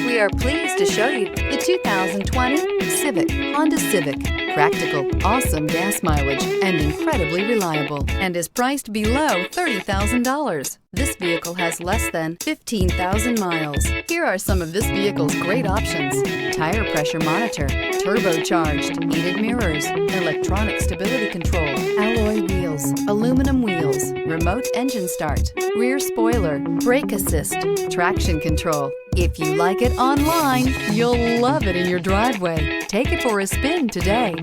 We are pleased to show you the 2020 Civic, Honda Civic. Practical, awesome gas mileage, and incredibly reliable, and is priced below $30,000. This vehicle has less than 15,000 miles. Here are some of this vehicle's great options: tire pressure monitor, turbocharged, heated mirrors, electronic stability control, alloy wheels, aluminum wheels, remote engine start, rear spoiler, brake assist, traction control. If you like it online, you'll love it in your driveway. Take it for a spin today.